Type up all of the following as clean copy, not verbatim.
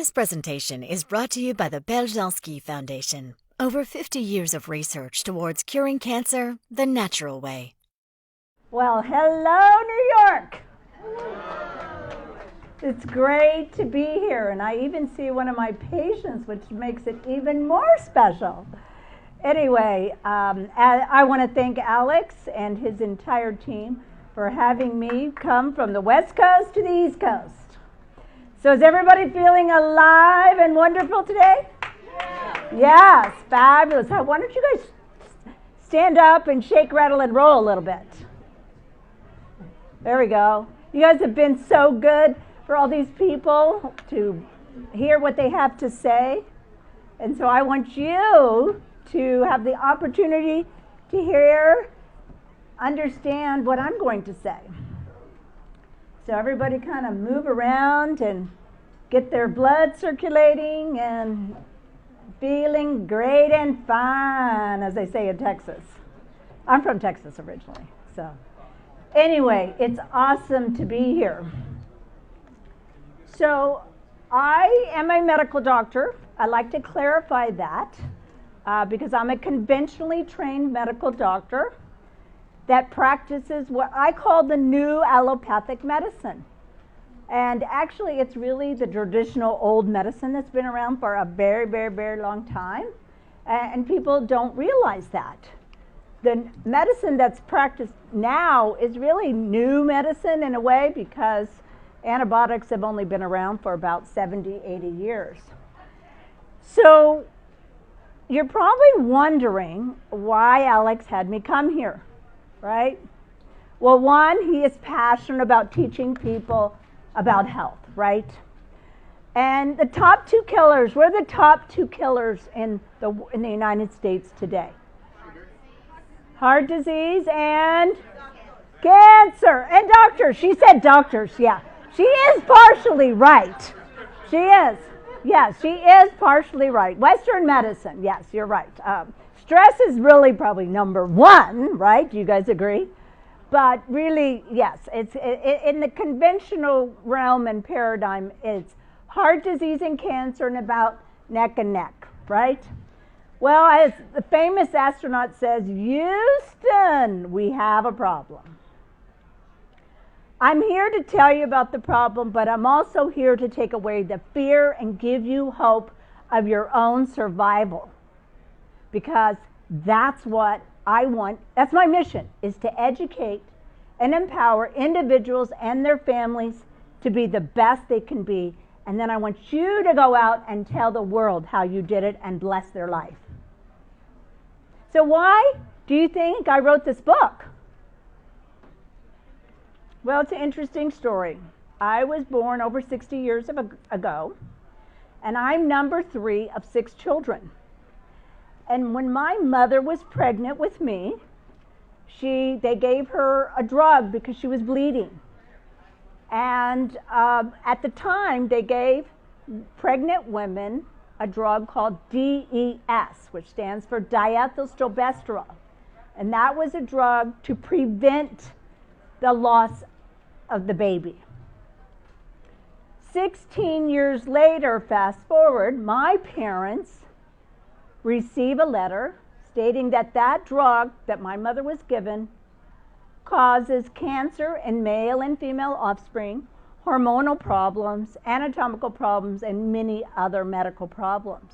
This presentation is brought to you by the Beljanski Foundation. Over 50 years of research towards curing cancer the natural way. Well, hello, New York. It's great to be here, and I even see one of my patients, which makes it even more special. Anyway, I want to thank Alex and his entire team for having me come from the West Coast to the East Coast. So is everybody feeling alive and wonderful today? Yes, fabulous. Why don't you guys stand up and shake, rattle, and roll a little bit? There we go. You guys have been so good for all these people to hear what they have to say. And so I want you to have the opportunity to understand what I'm going to say. So everybody kind of move around and get their blood circulating and feeling great and fine, as they say in Texas. I'm from Texas originally, so. Anyway, it's awesome to be here. So I am a medical doctor. I like to clarify that because I'm a conventionally trained medical doctor that practices what I call the new allopathic medicine. And actually, it's really the traditional old medicine that's been around for a very, very, very long time. And people don't realize that. The medicine that's practiced now is really new medicine in a way because antibiotics have only been around for about 70, 80 years. So you're probably wondering why Alex had me come here, right? Well, one, he is passionate about teaching people about health, right? And the top two killers, what are the top two killers in the United States today? Heart disease and cancer. And doctors. She said doctors, yeah. She is partially right. She is. Yes, she is partially right. Western medicine, yes, you're right. Stress is really probably number one, right? Do you guys agree? But really, yes, it's in the conventional realm and paradigm, it's heart disease and cancer and about neck and neck, right? Well, as the famous astronaut says, Houston, we have a problem. I'm here to tell you about the problem, but I'm also here to take away the fear and give you hope of your own survival. Because that's what I want, that's my mission, is to educate and empower individuals and their families to be the best they can be. And then I want you to go out and tell the world how you did it and bless their life. So why do you think I wrote this book? Well, it's an interesting story. I was born over 60 years ago, and I'm number 3 of 6 children. And when my mother was pregnant with me, they gave her a drug because she was bleeding. And at the time, they gave pregnant women a drug called DES, which stands for diethylstilbestrol. And that was a drug to prevent the loss of the baby. 16 years later, fast forward, my parents receive a letter stating that that drug that my mother was given causes cancer in male and female offspring, hormonal problems, anatomical problems, and many other medical problems.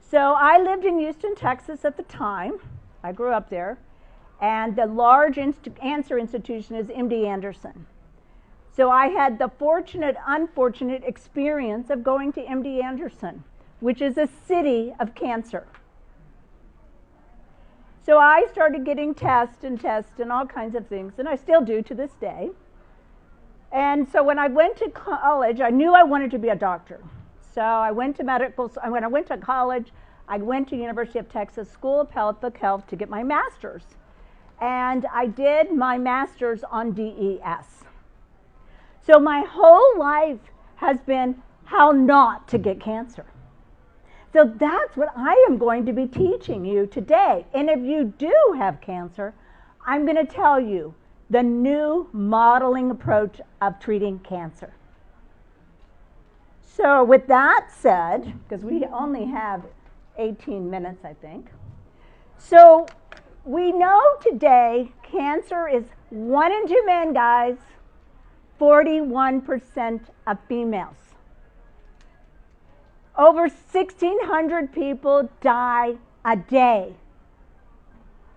So I lived in Houston, Texas at the time. I grew up there. And the large cancer institution is MD Anderson. So I had the unfortunate experience of going to MD Anderson, which is a city of cancer. So I started getting tests and all kinds of things, and I still do to this day. And so when I went to college, I knew I wanted to be a doctor. So I went to when I went to college, I went to University of Texas School of Public Health to get my master's. And I did my master's on DES. So my whole life has been how not to get cancer. So that's what I am going to be teaching you today. And if you do have cancer, I'm going to tell you the new modeling approach of treating cancer. So with that said, because we only have 18 minutes, I think. So we know today cancer is 1 in 2 men, guys, 41% of females. Over 1,600 people die a day.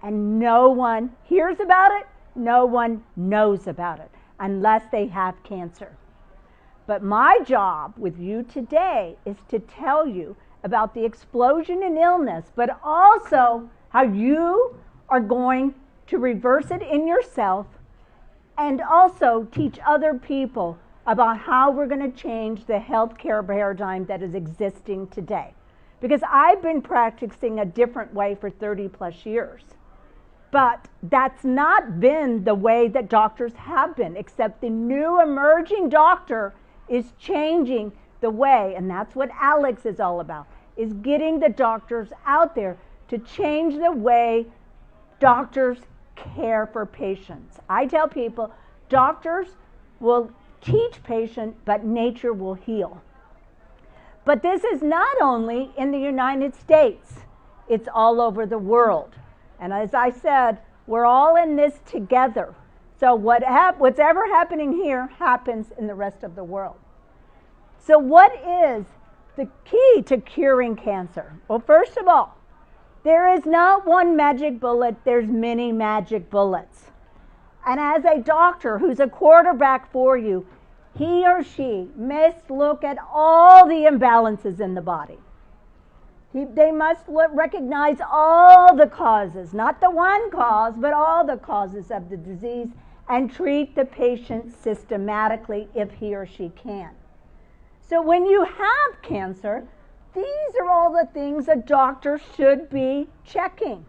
And no one hears about it, no one knows about it, unless they have cancer. But my job with you today is to tell you about the explosion in illness, but also how you are going to reverse it in yourself, and also teach other people about how we're going to change the healthcare paradigm that is existing today. Because I've been practicing a different way for 30 plus years. But that's not been the way that doctors have been, except the new emerging doctor is changing the way, and that's what Alex is all about, is getting the doctors out there to change the way doctors care for patients. I tell people, doctors will teach patients, but nature will heal. But this is not only in the United States, it's all over the world. And as I said, we're all in this together. So what's ever happening here happens in the rest of the world. So what is the key to curing cancer? Well, first of all, there is not one magic bullet, there's many magic bullets. And as a doctor who's a quarterback for you, he or she must look at all the imbalances in the body. They must recognize all the causes, not the one cause, but all the causes of the disease, and treat the patient systematically if he or she can. So when you have cancer, these are all the things a doctor should be checking.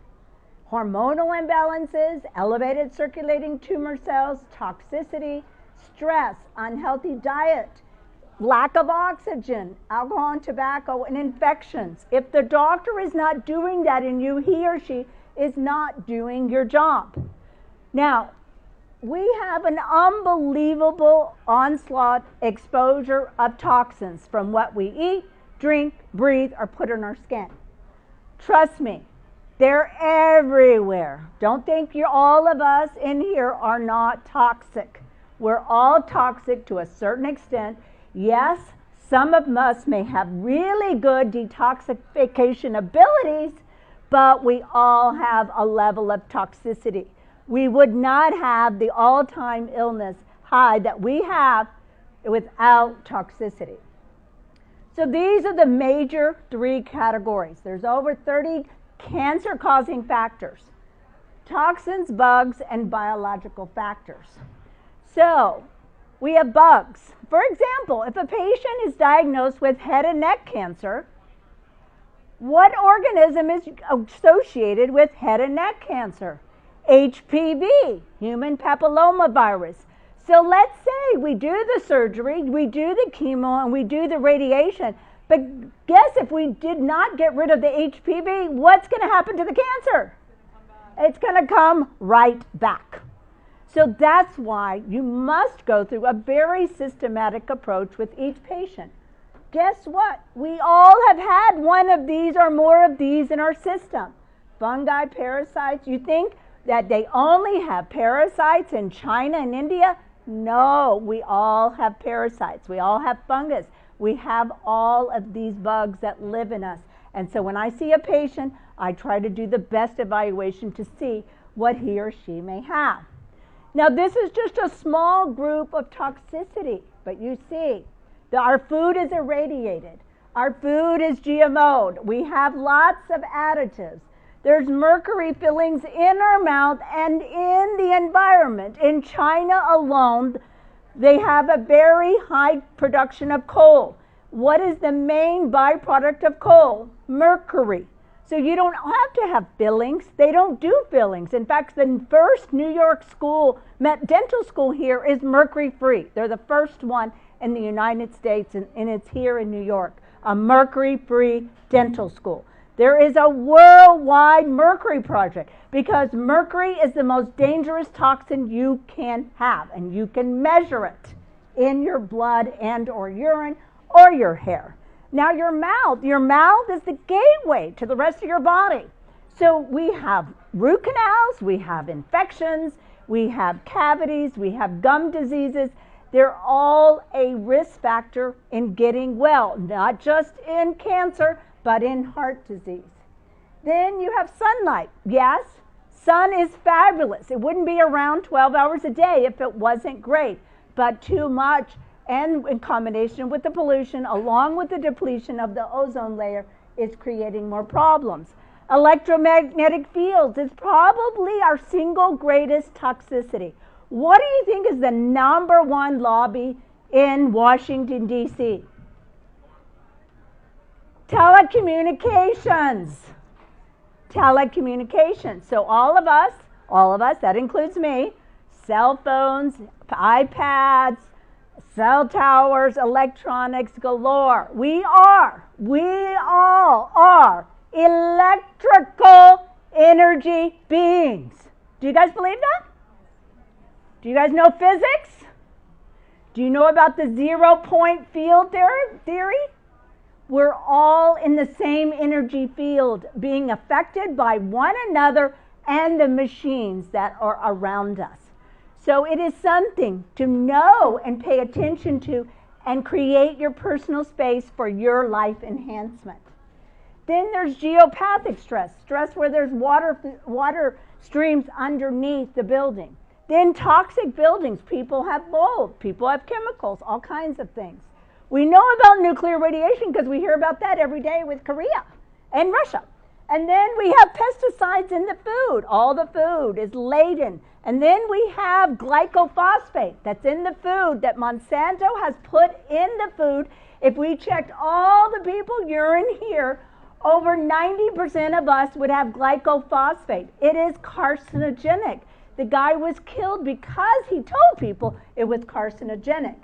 Hormonal imbalances, elevated circulating tumor cells, toxicity, stress, unhealthy diet, lack of oxygen, alcohol and tobacco, and infections. If the doctor is not doing that in you, he or she is not doing your job. Now, we have an unbelievable onslaught exposure of toxins from what we eat, drink, breathe, or put in our skin. Trust me, they're everywhere. Don't think all of us in here are not toxic. We're all toxic to a certain extent. Yes, some of us may have really good detoxification abilities, but we all have a level of toxicity. We would not have the all-time illness high that we have without toxicity. So these are the major 3 categories. There's over 30 cancer-causing factors: toxins, bugs, and biological factors. So we have bugs. For example, if a patient is diagnosed with head and neck cancer, what organism is associated with head and neck cancer? HPV, human papillomavirus. So let's say we do the surgery, we do the chemo, and we do the radiation, but guess if we did not get rid of the HPV, what's going to happen to the cancer? It's going to come right back. So that's why you must go through a very systematic approach with each patient. Guess what? We all have had one of these or more of these in our system. Fungi, parasites. You think that they only have parasites in China and India? No, we all have parasites. We all have fungus. We have all of these bugs that live in us. And so when I see a patient, I try to do the best evaluation to see what he or she may have. Now, this is just a small group of toxicity, but you see, our food is irradiated. Our food is GMO'd. We have lots of additives. There's mercury fillings in our mouth and in the environment. In China alone, they have a very high production of coal. What is the main byproduct of coal? Mercury. So you don't have to have fillings. They don't do fillings. In fact, the first New York dental school here is mercury-free. They're the first one in the United States, and it's here in New York, a mercury-free dental school. There is a worldwide mercury project because mercury is the most dangerous toxin you can have, and you can measure it in your blood and or urine or your hair. Now your mouth is the gateway to the rest of your body. So we have root canals, we have infections, we have cavities, we have gum diseases. They're all a risk factor in getting well, not just in cancer, but in heart disease. Then you have sunlight. Yes, sun is fabulous. It wouldn't be around 12 hours a day if it wasn't great, but too much, and in combination with the pollution, along with the depletion of the ozone layer, is creating more problems. Electromagnetic fields is probably our single greatest toxicity. What do you think is the number one lobby in Washington, D.C.? Telecommunications. Telecommunications. So all of us, that includes me, cell phones, iPads, cell towers, electronics galore. We all are electrical energy beings. Do you guys believe that? Do you guys know physics? Do you know about the 0-point field theory? We're all in the same energy field, being affected by one another and the machines that are around us. So it is something to know and pay attention to and create your personal space for your life enhancement. Then there's geopathic stress where there's water streams underneath the building. Then toxic buildings, people have mold, people have chemicals, all kinds of things. We know about nuclear radiation because we hear about that every day with Korea and Russia. And then we have pesticides in the food. All the food is laden. And then we have glycophosphate that's in the food that Monsanto has put in the food. If we checked all the people urine here, over 90% of us would have glycophosphate. It is carcinogenic. The guy was killed because he told people it was carcinogenic.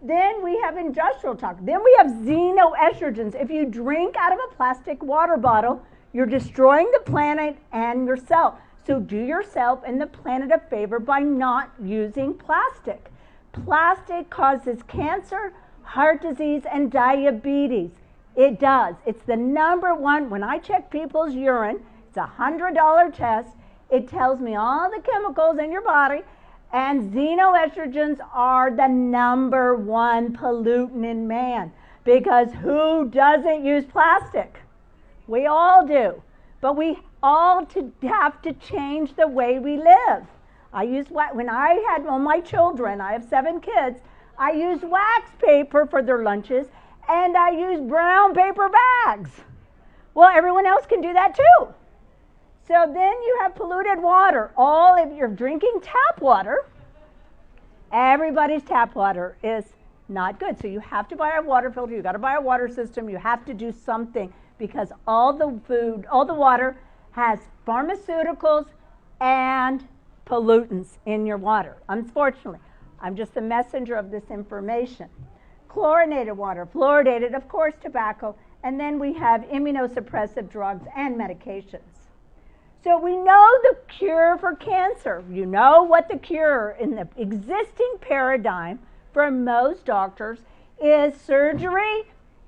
Then we have industrial toxins. Then we have xenoestrogens. If you drink out of a plastic water bottle, you're destroying the planet and yourself. So do yourself and the planet a favor by not using plastic. Plastic causes cancer, heart disease, and diabetes. It does. It's the number one. When I check people's urine, it's a $100 test. It tells me all the chemicals in your body, and xenoestrogens are the number one pollutant in man. Because who doesn't use plastic? We all do. But we all have to change the way we live. When I had all my children, I have 7 kids, I used wax paper for their lunches, and I used brown paper bags. Well, everyone else can do that too. So then you have polluted water. If you're drinking tap water, everybody's tap water is not good. So you have to buy a water filter, you got to buy a water system, you have to do something because all the water has pharmaceuticals and pollutants in your water. Unfortunately, I'm just the messenger of this information. Chlorinated water, fluoridated, of course, tobacco, and then we have immunosuppressive drugs and medications. So we know the cure for cancer. You know what the cure in the existing paradigm for most doctors is: surgery,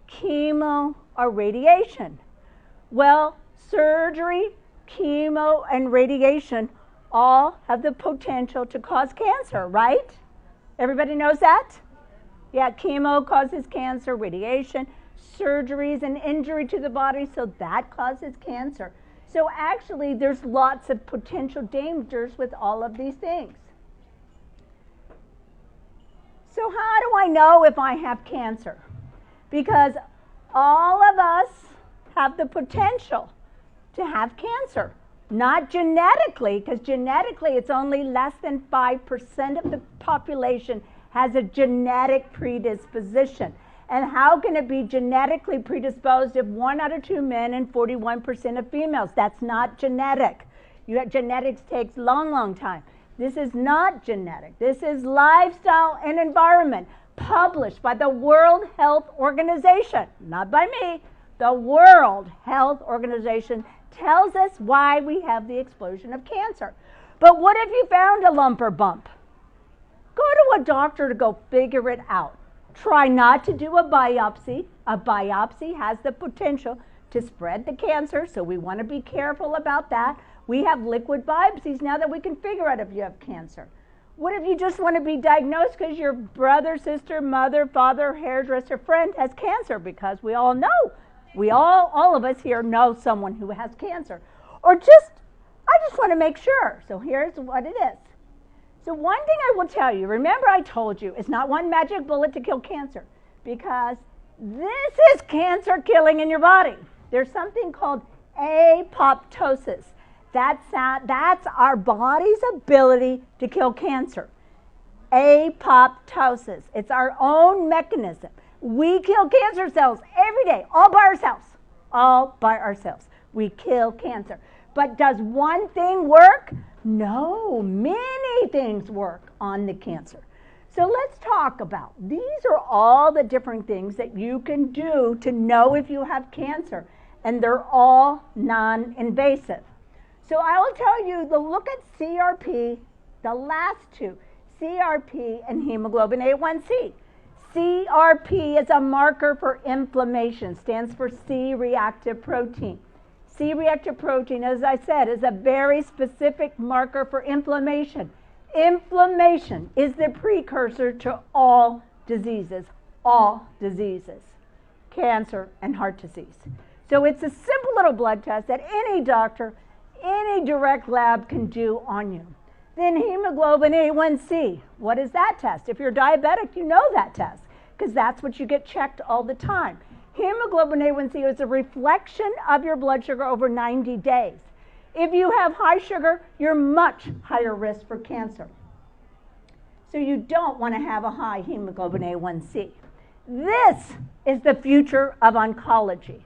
chemo, or radiation. Well, surgery, chemo, and radiation all have the potential to cause cancer, right? Everybody knows that? Yeah, chemo causes cancer, radiation, surgery is an injury to the body, so that causes cancer. So actually, there's lots of potential dangers with all of these things. So how do I know if I have cancer? Because all of us have the potential to have cancer. Not genetically, because genetically it's only less than 5% of the population has a genetic predisposition. And how can it be genetically predisposed if 1 out of 2 men and 41% of females? That's not genetic. Genetics takes long time. This is not genetic. This is lifestyle and environment, published by the World Health Organization, not by me. The World Health Organization tells us why we have the explosion of cancer. But what if you found a lump or bump? Go to a doctor to go figure it out. Try not to do a biopsy. A biopsy has the potential to spread the cancer, so we want to be careful about that. We have liquid biopsies now that we can figure out if you have cancer. What if you just want to be diagnosed because your brother, sister, mother, father, hairdresser, friend has cancer? Because we all know, all of us here know someone who has cancer. Or I just want to make sure. So here's what it is. So one thing I will tell you, remember I told you, it's not one magic bullet to kill cancer, because this is cancer killing in your body. There's something called apoptosis. That's our body's ability to kill cancer. Apoptosis. It's our own mechanism. We kill cancer cells every day, all by ourselves. All by ourselves. We kill cancer. But does one thing work? No, many things work on the cancer. So let's talk about, these are all the different things that you can do to know if you have cancer, and they're all non-invasive. So I will tell you, look at CRP, the last two, CRP and hemoglobin A1C. CRP is a marker for inflammation, stands for C-reactive protein. C-reactive protein, as I said, is a very specific marker for inflammation. Inflammation is the precursor to all diseases, cancer and heart disease. So it's a simple little blood test that any doctor, any direct lab can do on you. Then hemoglobin A1C, what is that test? If you're diabetic, you know that test, because that's what you get checked all the time. Hemoglobin A1C is a reflection of your blood sugar over 90 days. If you have high sugar, you're much higher risk for cancer. So you don't want to have a high hemoglobin A1C. This is the future of oncology,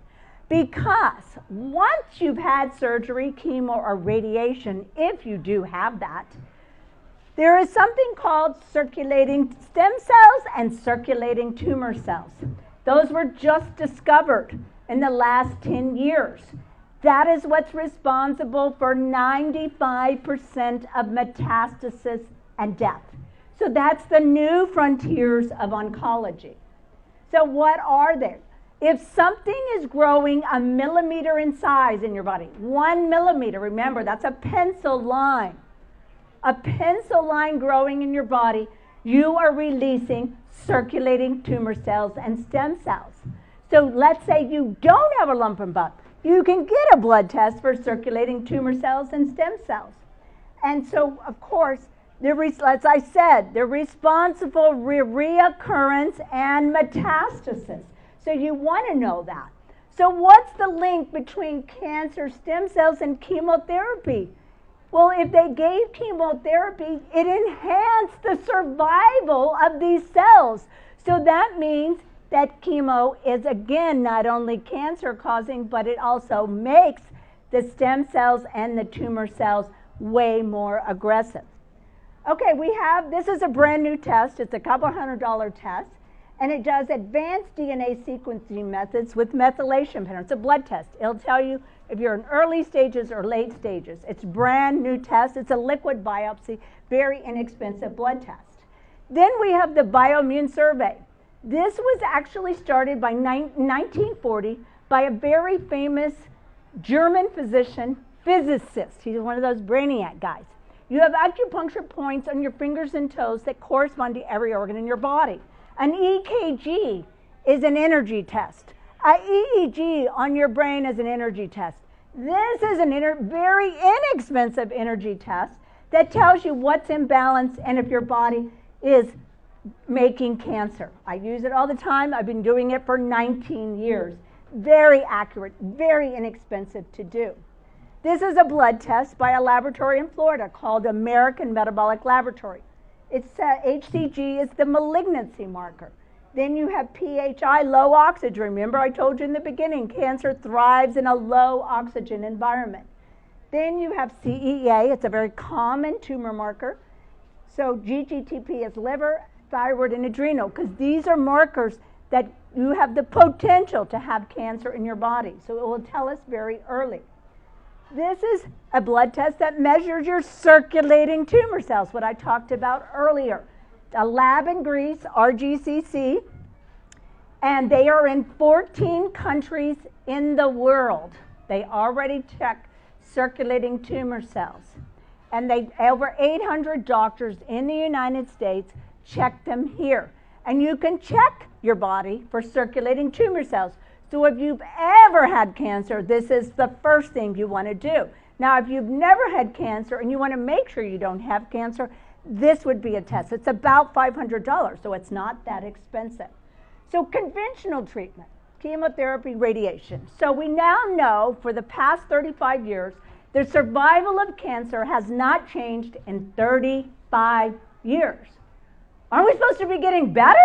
because once you've had surgery, chemo, or radiation, if you do have that, there is something called circulating stem cells and circulating tumor cells. Those were just discovered in the last 10 years. That is what's responsible for 95% of metastasis and death. So that's the new frontiers of oncology. So what are they? If something is growing a millimeter in size in your body, 1 millimeter, remember that's a pencil line growing in your body, you are releasing circulating tumor cells and stem cells. So let's say you don't have a lump and bump. You can get a blood test for circulating tumor cells and stem cells. And so, of course, as I said, they're responsible for reoccurrence and metastasis. So you want to know that. So what's the link between cancer stem cells and chemotherapy? Well, if they gave chemotherapy, it enhanced the survival of these cells. So that means that chemo is, again, not only cancer causing, but it also makes the stem cells and the tumor cells way more aggressive. Okay, this is a brand new test. It's a couple $100 test, and it does advanced DNA sequencing methods with methylation pattern. It's a blood test. It'll tell you if you're in early stages or late stages. It's brand new test. It's a liquid biopsy, very inexpensive blood test. Then we have the bioimmune survey. This was actually started by 1940 by a very famous German physicist. He's one of those brainiac guys. You have acupuncture points on your fingers and toes that correspond to every organ in your body. An EKG is an energy test. A EEG on your brain is an energy test. This is a very inexpensive energy test that tells you what's imbalanced and if your body is making cancer. I use it all the time. I've been doing it for 19 years. Very accurate, very inexpensive to do. This is a blood test by a laboratory in Florida called American Metabolic Laboratory. It's HCG is the malignancy marker. Then you have PHI, low oxygen. Remember I told you in the beginning, cancer thrives in a low oxygen environment. Then you have CEA, it's a very common tumor marker. So GGTP is liver, thyroid, and adrenal, because these are markers that you have the potential to have cancer in your body. So it will tell us very early. This is a blood test that measures your circulating tumor cells, what I talked about earlier. A lab in Greece, RGCC, And they are in 14 countries in the world. They already check circulating tumor cells. And over 800 doctors in the United States check them here. And you can check your body for circulating tumor cells. So if you've ever had cancer, this is the first thing you want to do. Now, if you've never had cancer and you want to make sure you don't have cancer, this would be a test. It's about $500, so it's not that expensive. So conventional treatment, chemotherapy, radiation. So we now know for the past 35 years, the survival of cancer has not changed in 35 years. Aren't we supposed to be getting better?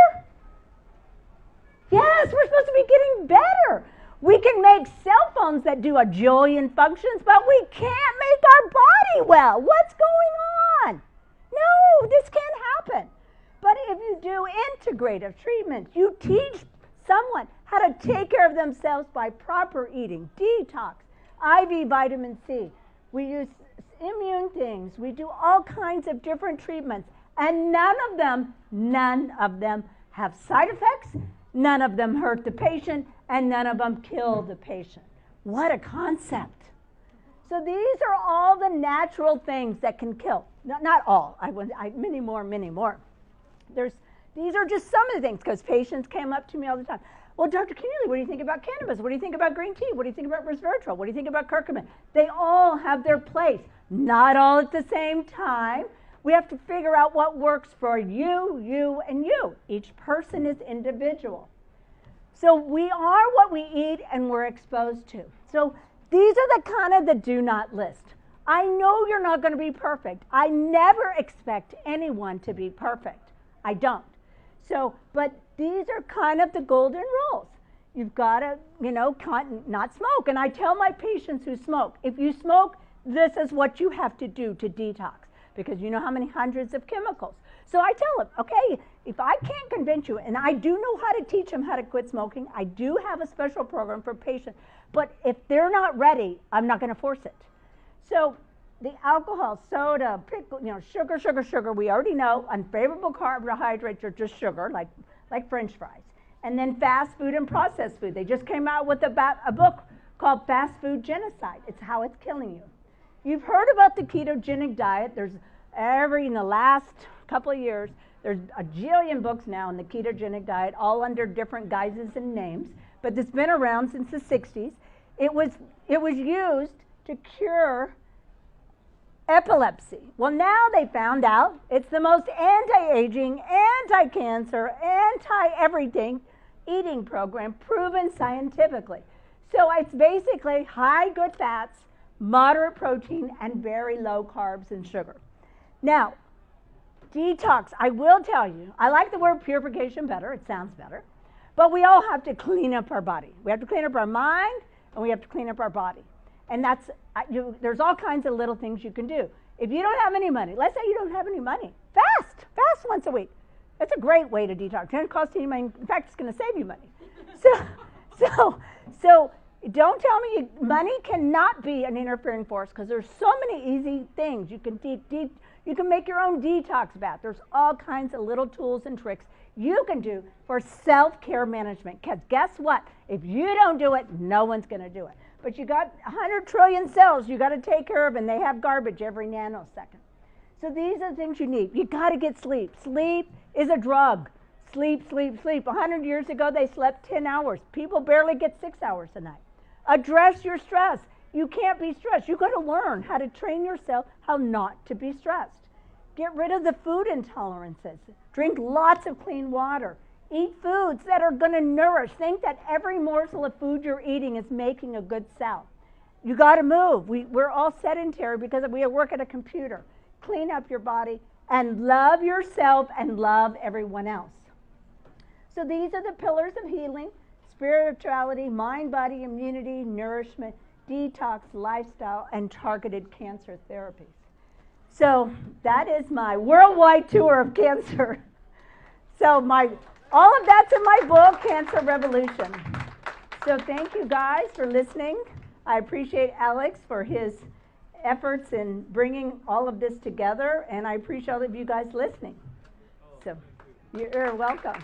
Yes, we're supposed to be getting better. We can make cell phones that do a jillion functions, but we can't make our body well. What's going on? No, this can't happen. But if you do integrative treatments, you teach someone how to take care of themselves by proper eating, detox, IV vitamin C. We use immune things. We do all kinds of different treatments. And none of them have side effects. None of them hurt the patient, and none of them kill the patient. What a concept. So these are all the natural things that can kill. Not all, many more. These are just some of the things, because patients came up to me all the time. Well, Dr. Keneally, what do you think about cannabis? What do you think about green tea? What do you think about resveratrol? What do you think about curcumin? They all have their place, not all at the same time. We have to figure out what works for you, and you. Each person is individual. So we are what we eat and we're exposed to. So these are the kind of the do not list. I know you're not going to be perfect. I never expect anyone to be perfect. I don't. So, but these are kind of the golden rules. You've got to, not smoke. And I tell my patients who smoke, if you smoke, this is what you have to do to detox, because you know how many hundreds of chemicals. So I tell them, okay, if I can't convince you, and I do know how to teach them how to quit smoking, I do have a special program for patients, but if they're not ready, I'm not going to force it. So the alcohol, soda, pickle, sugar, we already know unfavorable carbohydrates are just sugar, like French fries. And then fast food and processed food. They just came out with a book called Fast Food Genocide. It's how it's killing you. You've heard about the ketogenic diet. In the last couple of years, there's a jillion books now on the ketogenic diet, all under different guises and names, but it's been around since the 60s. It was used to cure epilepsy. Well, now they found out it's the most anti-aging, anti-cancer, anti-everything eating program proven scientifically. So it's basically high good fats, moderate protein, and very low carbs and sugar. Now, detox, I will tell you, I like the word purification better, it sounds better, but we all have to clean up our body. We have to clean up our mind, and we have to clean up our body. And there's all kinds of little things you can do. If you don't have any money, let's say you don't have any money, fast once a week. That's a great way to detox. It doesn't cost you any money. In fact, it's going to save you money. So don't tell me money cannot be an interfering force, because there's so many easy things. You can make your own detox bath. There's all kinds of little tools and tricks you can do for self-care management. Because guess what? If you don't do it, no one's going to do it. But you got 100 trillion cells you got to take care of, and they have garbage every nanosecond. So these are the things you need. You got to get sleep. Sleep is a drug. Sleep. 100 years ago, they slept 10 hours. People barely get 6 hours a night. Address your stress. You can't be stressed. You've got to learn how to train yourself how not to be stressed. Get rid of the food intolerances. Drink lots of clean water. Eat foods that are going to nourish. Think that every morsel of food you're eating is making a good cell. You got to move. We're all sedentary because we work at a computer. Clean up your body and love yourself and love everyone else. So these are the pillars of healing: spirituality, mind, body, immunity, nourishment, detox, lifestyle, and targeted cancer therapies. So that is my worldwide tour of cancer. So all of that's in my book, Cancer Revolution. So thank you guys for listening. I appreciate Alex for his efforts in bringing all of this together, and I appreciate all of you guys listening. So you're welcome.